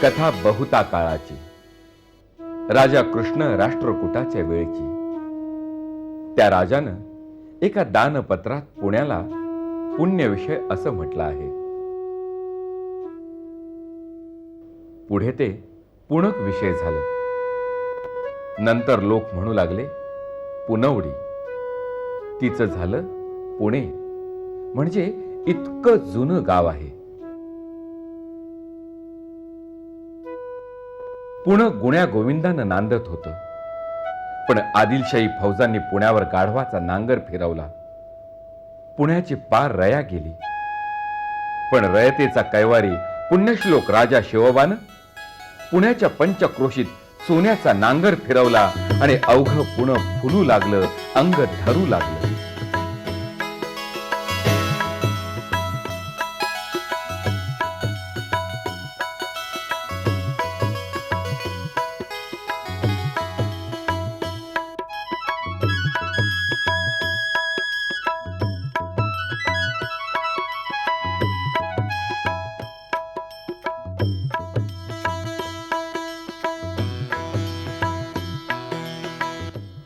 कथा बहुता काळाची, राजा कृष्ण राष्ट्रकूटाच्या वेळची. त्या राजानं एका दानपत्रात पुण्याला पुण्यविषय असं म्हटलं आहे. पुढे ते पुणक विषय झालं. नंतर लोक म्हणू लागले पुनवडी. तिचं झालं पुणे, म्हणजे इतकं जुनं गाव आहे. पुणे गुण्या गोविंदानं नांदत होतं, पण आदिलशाही फौजांनी पुण्यावर गाढवाचा नांगर फिरवला. पुण्याची पार रया गेली. पण रयतेचा कैवारी पुण्यश्लोक राजा शिवबानं पुण्याच्या पंचक्रोशीत सोन्याचा नांगर फिरवला आणि अवघं पुणं फुलू लागलं, अंग धरू लागलं.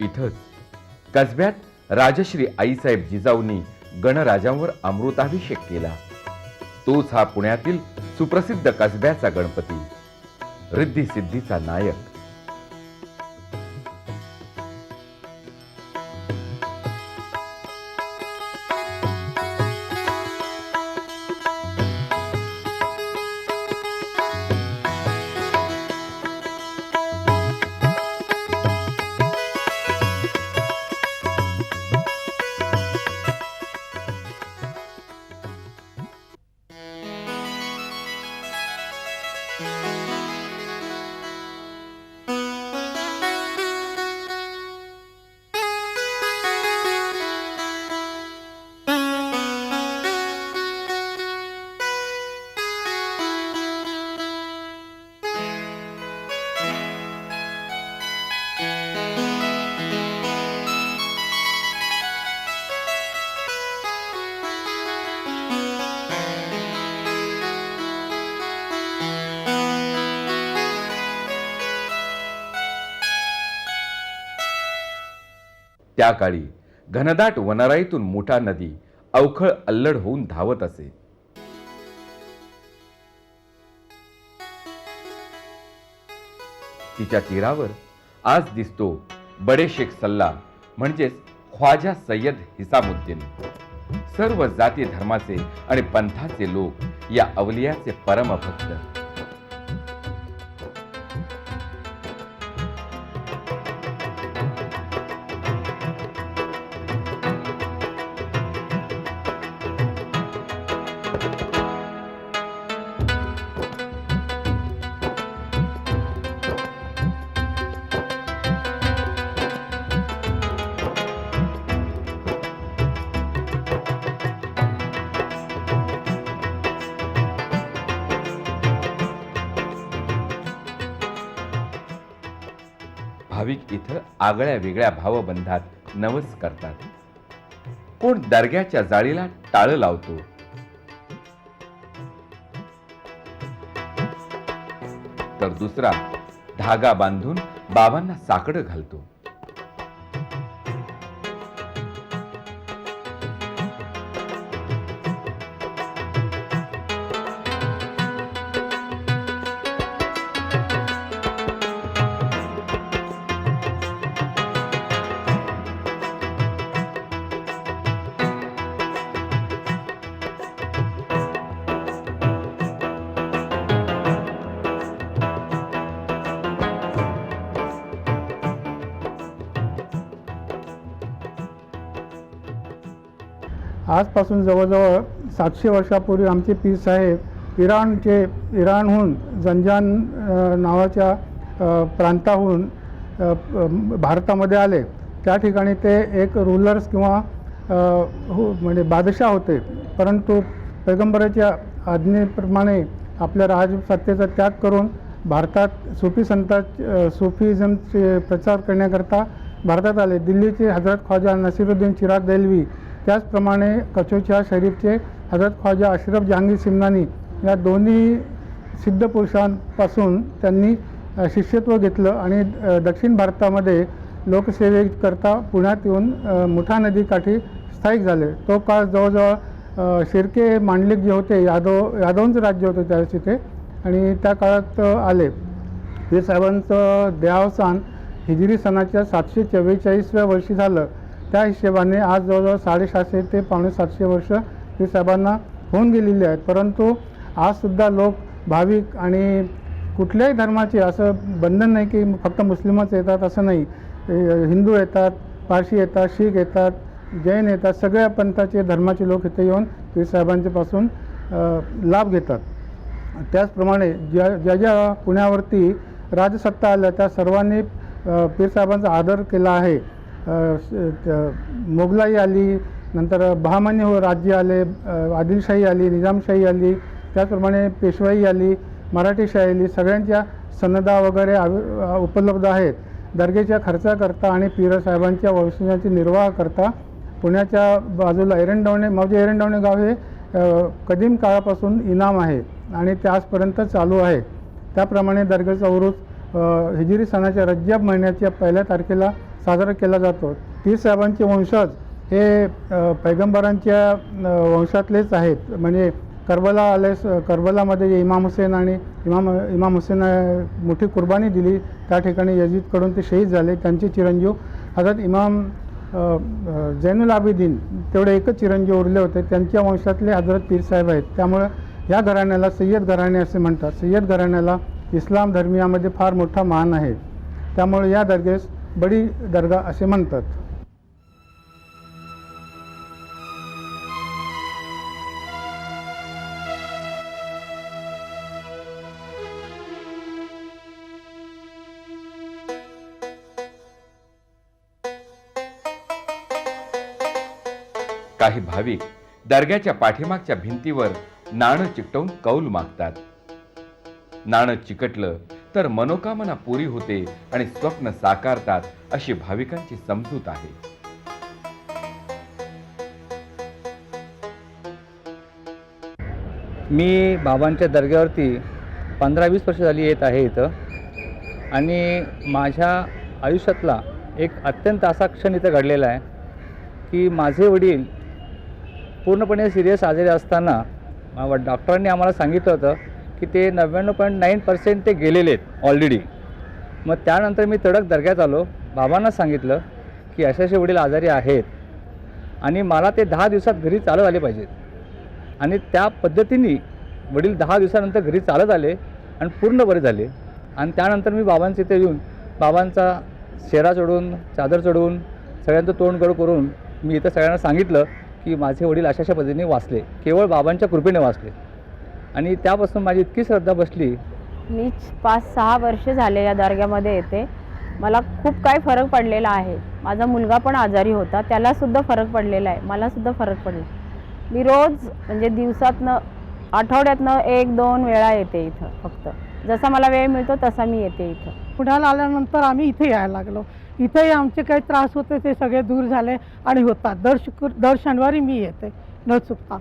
इथंच कसब्यात राजश्री आईसाहेब जिजाऊंनी गणराजांवर अमृताभिषेक केला. तोच हा पुण्यातील सुप्रसिद्ध कसब्याचा गणपती, रिद्धी सिद्धीचा नायक. त्या काळी घनदाट वनराईतून मुठा नदी अवखळ अल्लड होऊन धावत असे. तिच्या तीरावर आज दिसतो बडे शेख सल्ला, म्हणजेच ख्वाजा सय्यद हिसामुद्दीन. सर्व जाती धर्माचे आणि पंथाचे लोक या अवलियाचे परमभक्त. भाविक इथं आगळ्या वेगळ्या भावबंधात नवस करतात. कोण दर्ग्याच्या जाळीला टाळं लावतो, तर दुसरा धागा बांधून बाबांना साकडं घालतो. आजपासून जवळजवळ 700 वर्षापूर्वी आमचे पीर साहेब इराणहून जंजान नावाच्या प्रांताहून भारतामध्ये आले. त्या ठिकाणी ते एक रूलर्स किंवा म्हणजे बादशाह होते, परंतु पैगंबराच्या आज्ञेप्रमाणे आपल्या राजसत्तेचा त्याग करून भारतात सूफीझमचे प्रचार करण्याकरता भारतात आले. दिल्लीचे हजरत ख्वाजा नसीरुद्दीन चिराग देलवी, त्याचप्रमाणे कचोच्या शरीफचे हजरत ख्वाजा अशरफ जहांगीर सिमनानी या दोन्ही सिद्ध पुरुषांपासून त्यांनी शिष्यत्व घेतलं आणि दक्षिण भारतामध्ये लोकसेवेकरता पुण्यात येऊन मुठा नदीकाठी स्थायिक झाले. तो काळ जवळजवळ शिर्के मांडलिक जे होते यादवांचं राज्य होतं त्यावेळेस तिथे, आणि त्या काळात आले. पीर साहेबांचं देहावसान हिजरी सणाच्या 744व्या वर्षी झालं. त्या हिशेबाने आज जवळजवळ 750 ते 750 वर्ष पीर साहेबांना होऊन गेलेली आहेत. परंतु आजसुद्धा लोक भाविक आणि कुठल्याही धर्माचे असं बंधन नाही की फक्त मुस्लिमच येतात असं नाही. हिंदू येतात, पारशी येतात, शीख येतात, जैन येतात, सगळ्या पंथाचे धर्माचे लोक इथे येऊन पीर साहेबांच्यापासून लाभ घेतात. त्याचप्रमाणे ज्या पुण्यावरती राजसत्ता आल्या त्या सर्वांनी पीर साहेबांचा आदर केला आहे. मोगलाई आली, नंतर बहामनी राज्य आले, आदिलशाही आली, निजामशाही आली, त्याचप्रमाणे पेशवाई आली, मराठीशाही आली. सगळ्यांच्या सनदा वगैरे उपलब्ध आहेत. दर्गेच्या खर्चाकरता आणि पीर साहेबांच्या वंशजांची निर्वाह करता पुण्याच्या बाजूला मौजे एरंडवणे गाव हे कदीम काळापासून इनाम आहे आणि ते आजपर्यंत चालू आहे. त्याप्रमाणे दर्ग्याचा उरूस हिजरी सणाच्या रजब महिन्याच्या 1 तारखेला साजरा केला जातो. पीर साहेबांचे वंशज हे पैगंबरांच्या वंशातलेच आहेत. म्हणजे करबलामध्ये इमाम हुसेन आणि इमाम हुसेन मोठी कुर्बानी दिली. त्या ठिकाणी यजीदकडून ते शहीद झाले. त्यांचे चिरंजीव हजरत इमाम जैनुल आबिदीन तेवढे एकच चिरंजीव उरले होते. त्यांच्या वंशातले हजरत पीर साहेब आहेत. त्यामुळे या घराण्याला सय्यद घराणे असे म्हणतात. सय्यद घराण्याला इस्लाम धर्मियामध्ये फार मोठा मान आहे. त्यामुळे या दर्गेस बडी दर्गा असे म्हणतात. काही भाविक दर्ग्याच्या पाठीमागच्या भिंतीवर नाणं चिकटवून कौल मागतात. नाणं चिकटलं तर मनोकामना पुरी होते आणि स्वप्न साकारतात अशी भाविकांची समजूत आहे. मी बाबांच्या दर्ग्यावरती 15-20 वर्ष झाली येत आहे इथं, आणि माझ्या आयुष्यातला एक अत्यंत असा क्षण इथं घडलेला आहे की माझे वडील पूर्णपणे सिरियस आजारी असताना डॉक्टरांनी आम्हाला सांगितलं होतं की ते 99.9% ते गेलेले आहेत ऑलरेडी. मग त्यानंतर मी तडक दर्ग्यात आलो. बाबांना सांगितलं की असे वडील आजारी आहेत आणि मला ते 10 दिवसात घरी चालत आले पाहिजेत. आणि त्या पद्धतीने वडील 10 दिवसानंतर घरी चालत आले आणि पूर्ण बरे झाले. आणि त्यानंतर मी बाबांच्या इथे येऊन बाबांचा शेरा चढवून, चादर चढवून, सगळ्यांचं तोंड गड करून मी इथं सगळ्यांना सांगितलं की माझे वडील अशा पद्धतीने वाचले, केवळ बाबांच्या कृपेने वाचले. आणि त्यापासून माझी इतकी श्रद्धा बसली. मी 5-6 वर्ष झाले या दर्ग्यामध्ये येते. मला खूप काही फरक पडलेला आहे. माझा मुलगा पण आजारी होता, त्यालासुद्धा फरक पडलेला आहे, मलासुद्धा फरक पडला. मी रोज म्हणजे दिवसातनं, आठवड्यातनं 1-2 वेळा येते इथं. फक्त जसा मला वेळ मिळतो तसा मी येते इथं. पुण्याला आल्यानंतर आम्ही इथे यायला लागलो. इथेही आमचे काही त्रास होते ते सगळे दूर झाले आणि होतात. दर शनिवारी मी येते न चुकता,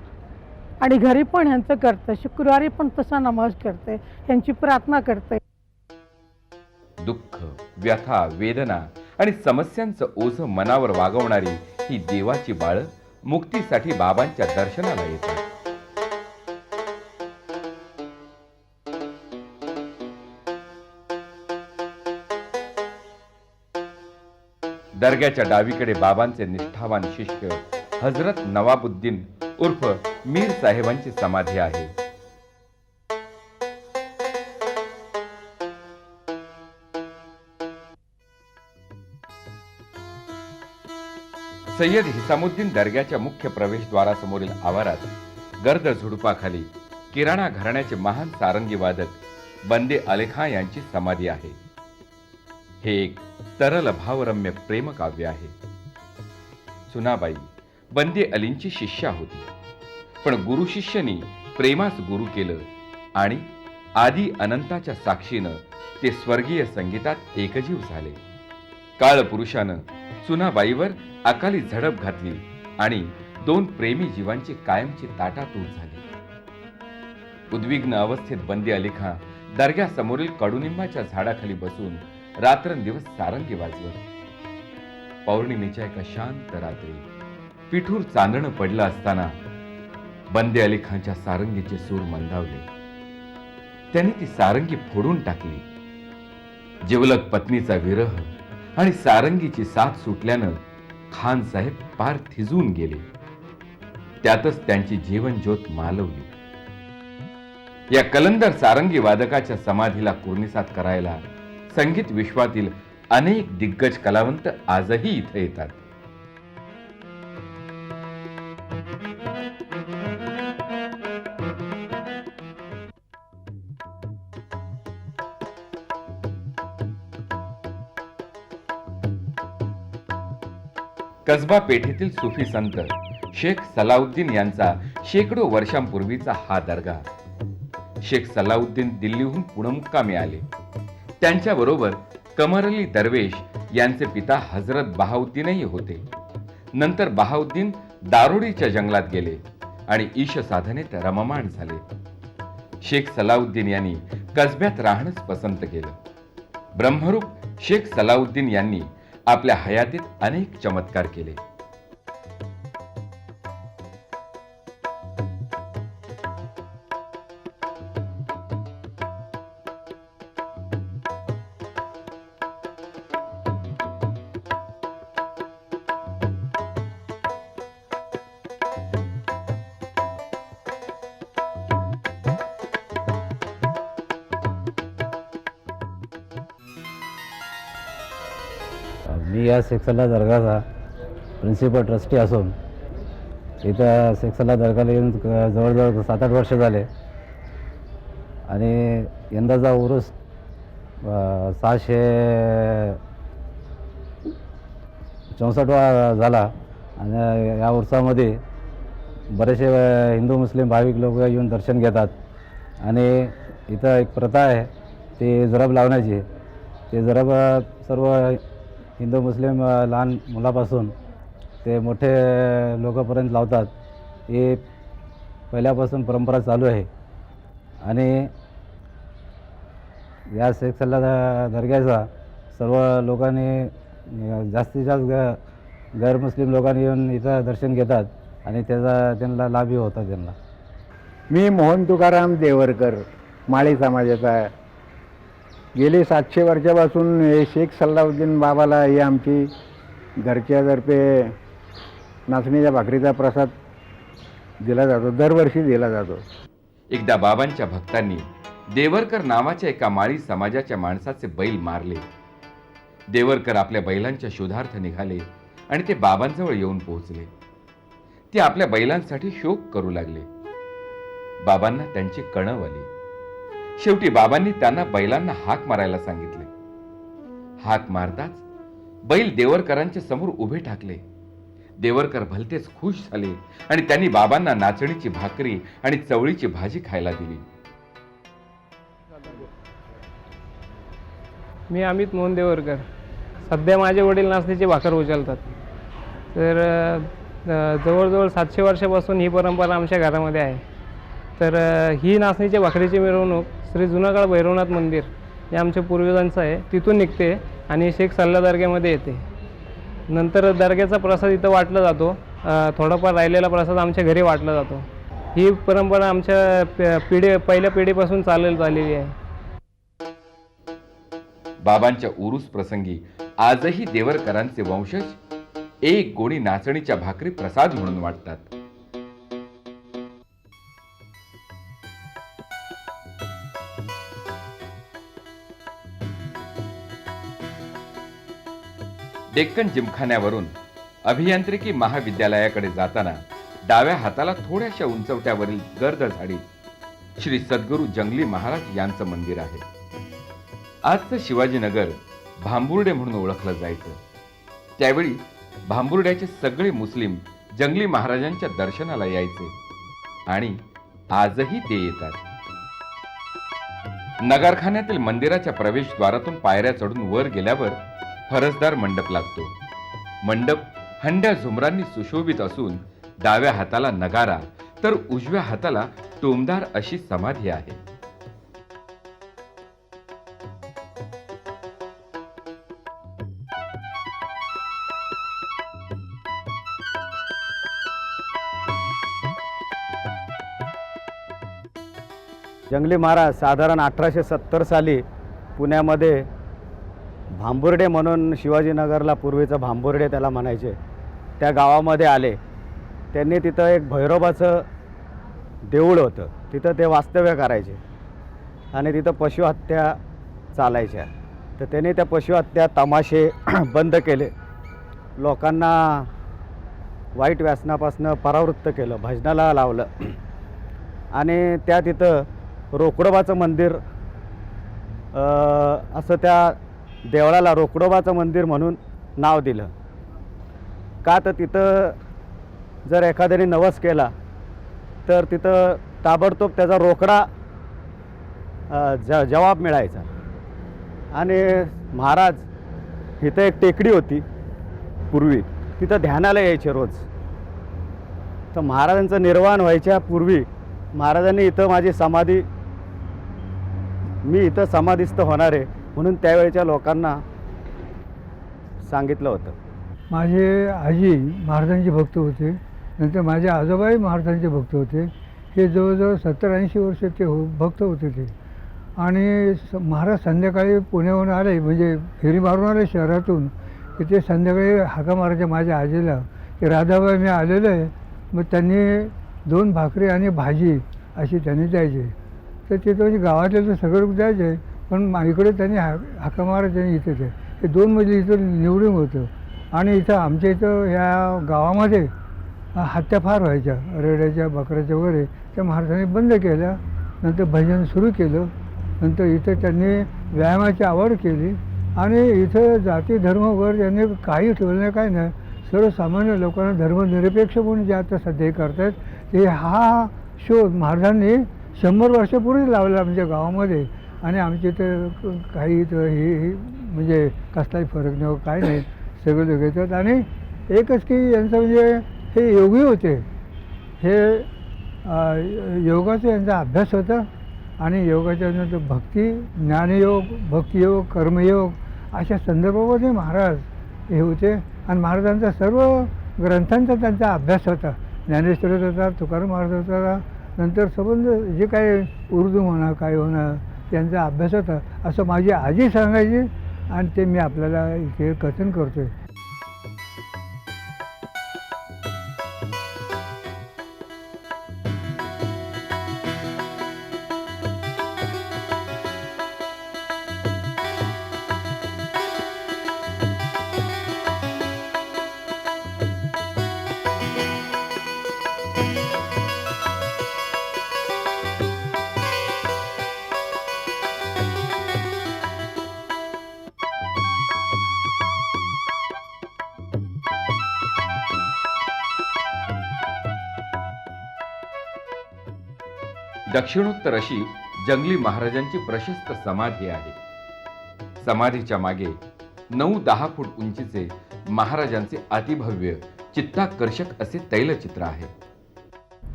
आणि घरी पण ह्यांचं करते. शुक्रवारी पण तसा नमाज करते, ह्यांची प्रार्थना करते. दुःख, व्यथा, वेदना आणि समस्यांचं ओझं मनावर वागवणारी ही देवाची बाळं मुक्तीसाठी बाबांच्या दर्शनाला येतात. दर्ग्याच्या डावीकडे बाबांचे निष्ठावान शिष्य हजरत नवाबुद्दीन उर्फ मीर साहेबांची समाधी आहे. सय्यद हिसामुद्दीन दर्ग्याच्या मुख्य प्रवेशद्वारासमोरील आवारात गर्द झुडपाखाली किराणा घराण्याचे महान सारंगी वादक बंदे अली खां यांची समाधी आहे. हे एक तरल भावरम्य प्रेमकाव्य आहे. सुनाबाई बंदे अलींची शिष्या होती, पण गुरु शिष्यनी प्रेमास गुरु केलं आणि आदी अनंताच्या साक्षीनं ते स्वर्गीय संगीतात एकजीव झाले. काळ पुरुषानं सुनाबाईवर अकाली झडप घातली आणि दोन प्रेमी जीवांची कायमची ताटातूट झाली. उद्विग्न अवस्थेत बंदे अली खां दर्ग्यासमोरील कडुनिंबाच्या झाडाखाली बसून रात्रंदिवस सारंगी वाजवत. पौर्णिमेच्या एका शांत रात्री पिठूर चांदणं पडलं असताना बंदे अली खांच्या सारंगीचे सूर मंदावले. त्यांनी ती सारंगी फोडून टाकली. जिवलग पत्नीचा विरह आणि सारंगीची साथ सुटल्यानं खान साहेब पार थिजून गेले. त्यातच त्यांची जीवन ज्योत मालवली. या कलंदर सारंगी वादकाच्या समाधीला कुर्निसात करायला संगीत विश्वातील अनेक दिग्गज कलावंत आजही इथे येतात. कसबा पेठेतील सुफी संत शेख सलाउद्दीन यांचा शेकडो वर्षांपूर्वीचा हा दर्गा. शेख सलाउद्दीन दिल्लीहून पुणमुक्कामी आले. त्यांच्याबरोबर कमर अली दरवेश यांचे पिता हजरत बहाउद्दीनही होते. नंतर बहाउद्दीन दारोडीच्या जंगलात गेले आणि ईश साधनेत रममाण झाले. शेख सलाउद्दीन यांनी कसब्यात राहणंच पसंत केलं. ब्रह्मरूप शेख सलाउद्दीन यांनी आपल्या हयातीत अनेक चमत्कार केले. मी या शेख सल्ला दर्गाचा प्रिन्सिपल ट्रस्टी असून इथं शेख सल्ला दर्गाला येऊन जवळजवळ 7-8 वर्ष झाले आणि यंदाचा उरूस 664वा झाला. आणि या उरसामध्ये बरेचसे हिंदू मुस्लिम भाविक लोक येऊन दर्शन घेतात. आणि इथं एक प्रथा आहे ती जरब लावण्याची. ते जरब सर्व हिंदू मुस्लिम लहान मुलापासून ते मोठे लोकांपर्यंत लावतात. ही पहिल्यापासून परंपरा चालू आहे. आणि या शेख सल्ला दर्ग्याचा सर्व लोकांनी जास्तीत जास्त गैरमुस्लिम लोकांनी येऊन इथं दर्शन घेतात आणि त्याचा त्यांना लाभही होता. त्यांना मी मोहन तुकाराम देवरकर माळी समाजाचा आहे. गेली 700 वर्षापासून हे शेख सल्लाउद्दीन बाबाला ही आमची घरच्यातर्फे नाचणीच्या भाकरीचा प्रसाद दिला जातो, दरवर्षी दिला जातो. एकदा बाबांच्या भक्तांनी देवरकर नावाच्या एका माळी समाजाच्या माणसाचे बैल मारले. देवरकर आपल्या बैलांच्या शोधार्थ निघाले आणि ते बाबांजवळ येऊन पोहोचले. ते आपल्या बैलांसाठी शोक करू लागले. बाबांना त्यांची कणव आली. शेवटी बाबांनी त्यांना बैलांना हाक मारायला सांगितले. हाक मारताच बैल देवरकरांच्या समोर उभे ठाकले. देवरकर भलतेच खुश झाले आणि त्यांनी बाबांना नाचणीची भाकरी आणि चवळीची भाजी खायला दिली. मी अमित मोहन देवरकर. सध्या माझे वडील नाचणीची भाकर उचलतात. तर जवळजवळ 700 वर्षापासून ही परंपरा आमच्या घरामध्ये आहे. तर ही नाचणीच्या भाकरीची मिरवणूक श्री जुनागड भैरवनाथ मंदिर हे आमच्या पूर्वजांचं आहे, तिथून निघते आणि शेख सल्ला दर्ग्यामध्ये येते. नंतर दर्ग्याचा प्रसाद इथं वाटला जातो. थोडाफार राहिलेला प्रसाद आमच्या घरी वाटला जातो. ही परंपरा आमच्या पहिल्या पिढीपासून चालत आलेली आहे. बाबांच्या उरूस प्रसंगी आजही देवरकरांचे वंशज एक गोणी नाचणीच्या भाकरी प्रसाद म्हणून वाटतात. डेक्कन जिमखान्यावरून अभियांत्रिकी महाविद्यालयाकडे जाताना डाव्या हाताला थोड्याशा उंचवट्यावरील गर्द झाडीत श्री सद्गुरू जंगली महाराज यांचं मंदिर आहे. आजचं शिवाजीनगर भांबुर्डे म्हणून ओळखलं जायचं. त्यावेळी भांबुर्ड्याचे सगळे मुस्लिम जंगली महाराजांच्या दर्शनाला यायचे आणि आजही ते येतात. नगरखान्यातील मंदिराच्या प्रवेशद्वारातून पायऱ्या चढून वर गेल्यावर फरसदार मंडप लागतो. मंडप हंड्या झुमरांनी सुशोभित असून डाव्या हाताला नगारा तर उजव्या हाताला टोमदार अशी समाधी आहे. जंगली महाराज साधारण 1870 साली पुण्यामध्ये भांबुर्डे म्हणून, शिवाजीनगरला पूर्वीचं भांबुर्डे त्याला म्हणायचे, त्या गावामध्ये आले. त्यांनी तिथं एक भैरोबाचं देऊळ होतं, तिथं ते वास्तव्य करायचे आणि तिथं पशुहत्या चालायच्या. तर त्यांनी त्या पशुहत्या तमाशे बंद केले, लोकांना वाईट व्यसनापासून परावृत्त केलं, भजनाला लावलं आणि त्या तिथं रोकडोबाचं मंदिर असं त्या देवळाला रोकडोबाचं मंदिर म्हणून नाव दिलं. का तर तिथं जर एखाद्याने नवस केला तर तिथं ताबडतोब त्याचा रोकडा जवाब मिळायचा. आणि महाराज इथं एक टेकडी होती पूर्वी, तिथं ध्यानाला यायचे रोज. तर महाराजांचं निर्वाण व्हायच्या पूर्वी महाराजांनी इथं माझी समाधी, मी इथं समाधिस्थ होणार आहे म्हणून त्यावेळेच्या लोकांना सांगितलं होतं. माझे आजी महाराजांचे भक्त होते, नंतर माझे आजोबाही महाराजांचे भक्त होते. हे जवळजवळ 70-80 वर्ष ते भक्त होते ते. आणि महाराज संध्याकाळी पुण्याहून आले, म्हणजे फेरी मारून आले शहरातून, की ते संध्याकाळी हाका मारायचे माझ्या आजीला की राधाबाई मी आलेलो आहे. मग त्यांनी 2 भाकरी आणि भाजी अशी त्यांनी द्यायचे. तर तिथं म्हणजे गावातले तर सगळे लोक द्यायचे, पण इकडे त्यांनी हाका मारायचे इथे ते. हे 2 मजली इथं निवडून होतं. आणि इथं आमच्या इथं ह्या गावामध्ये हत्या फार व्हायच्या, रेड्याच्या बकऱ्याच्या वगैरे. त्या महाराजांनी बंद केल्या. नंतर भजन सुरू केलं. नंतर इथं त्यांनी व्यायामाची आवड केली आणि इथं जाती धर्म वगैरे त्यांनी काही ठेवलं नाही, काही नाही. सर्वसामान्य लोकांना धर्मनिरपेक्ष म्हणून जे आता सध्या करतात ते हा शोध महाराजांनी 100 वर्षापूर्वी लावला आमच्या गावामध्ये. आणि आमच्या इथं काही इथं हे म्हणजे कसलाही फरक नाही, काय नाही, सगळे लोक येतात. आणि एकच की यांचं म्हणजे हे योगी होते, हे योगाचा यांचा अभ्यास होता. आणि योगाच्या नंतर भक्ती, ज्ञानयोग, भक्तियोग, कर्मयोग अशा संदर्भामध्ये महाराज हे होते. आणि महाराजांचा सर्व ग्रंथांचा त्यांचा अभ्यास होता. ज्ञानेश्वर होता, तुकाराम महाराज होता, नंतर संबंध जे काय उर्दू म्हणा काय होणार त्यांचा अभ्यास होता, असं माझी आजी सांगायची. आणि ते मी आपल्याला इथे कथन करतोय. दक्षिणोत्तर अशी जंगली महाराजांची प्रशस्त समाधी आहे. समाधीच्या मागे 9-10 फूट उंचीचे महाराजांचे अतिभव्य चित्ताकर्षक असे तैलचित्र आहे.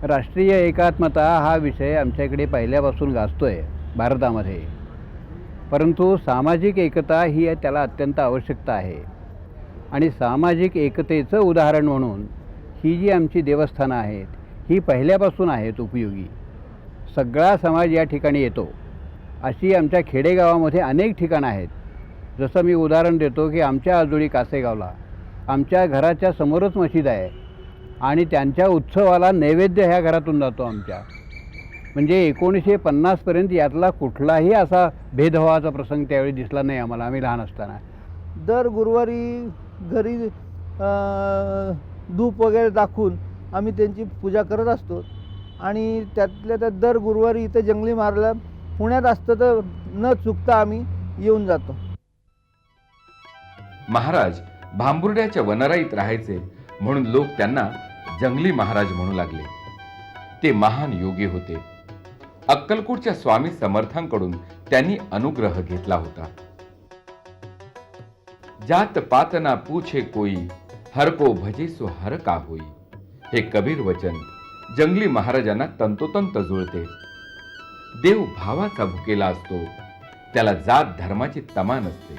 राष्ट्रीय एकात्मता हा विषय आमच्याकडे पहिल्यापासून गाजतोय भारतामध्ये, परंतु सामाजिक एकता ही त्याला अत्यंत आवश्यकता आहे. आणि सामाजिक एकतेचं उदाहरण म्हणून ही जी आमची देवस्थानं आहेत ही पहिल्यापासून आहेत उपयोगी. सगळा समाज या ठिकाणी येतो. अशी आमच्या खेडेगावामध्ये अनेक ठिकाणं आहेत. जसं मी उदाहरण देतो की आमच्या आजोळी कासेगावला आमच्या घराच्या समोरच मशीद आहे आणि त्यांच्या उत्सवाला नैवेद्य ह्या घरातून जातो आमच्या. म्हणजे 1950पर्यंत यातला कुठलाही असा भेदभावाचा प्रसंग त्यावेळी दिसला नाही आम्हाला, आम्ही लहान असताना. दर गुरुवारी घरी धूप वगैरे दाखवून आम्ही त्यांची पूजा करत असतो. आणि त्यातल्या त्यात दर गुरुवारी इथे जंगली महाराजला पुण्यात असतं तर न चुकता आम्ही येऊन जातो. महाराज भांबुर्ड्याच्या वनराईत राहायचे म्हणून लोक त्यांना जंगली महाराज म्हणू लागले. ते महान योगी होते. अक्कलकोटच्या स्वामी समर्थांकडून त्यांनी अनुग्रह घेतला होता. जात पात ना पूछे कोई, हर को भजे सो हर का होई, हे कबीर वचन जंगली महाराजांना तंतोतंत जुळते. देव भावाचा भुकेला असतो, त्याला जात धर्माची तमा नसते.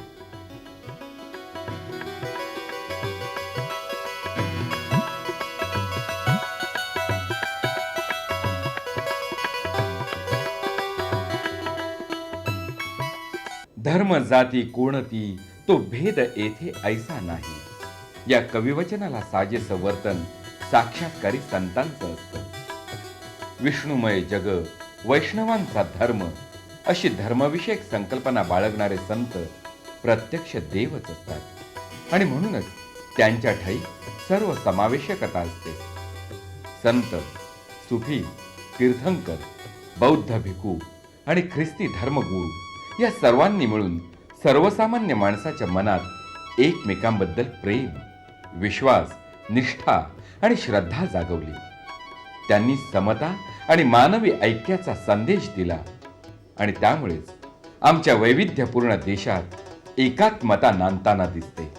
धर्म जाती कोणती तो भेद येथे ऐसा नाही, या कविवचनाला साजेसं वर्तन साक्षात्कारी संतांचं असतं. विष्णुमय जग, वैष्णवांचा धर्म अशी धर्मविषयक संकल्पना बाळगणारे संत प्रत्यक्ष देवच असतात आणि म्हणूनच त्यांच्या ठायी सर्व समावेशकता असते. संत, सुफी, तीर्थंकर, बौद्ध भिक्खू आणि ख्रिस्ती धर्मगुरू या सर्वांनी मिळून सर्वसामान्य माणसाच्या मनात एकमेकांबद्दल प्रेम, विश्वास, निष्ठा आणि श्रद्धा जागवली. त्यांनी समता आणि मानवी ऐक्याचा संदेश दिला आणि त्यामुळेच आमच्या वैविध्यपूर्ण देशात एकात्मता नांदताना दिसते.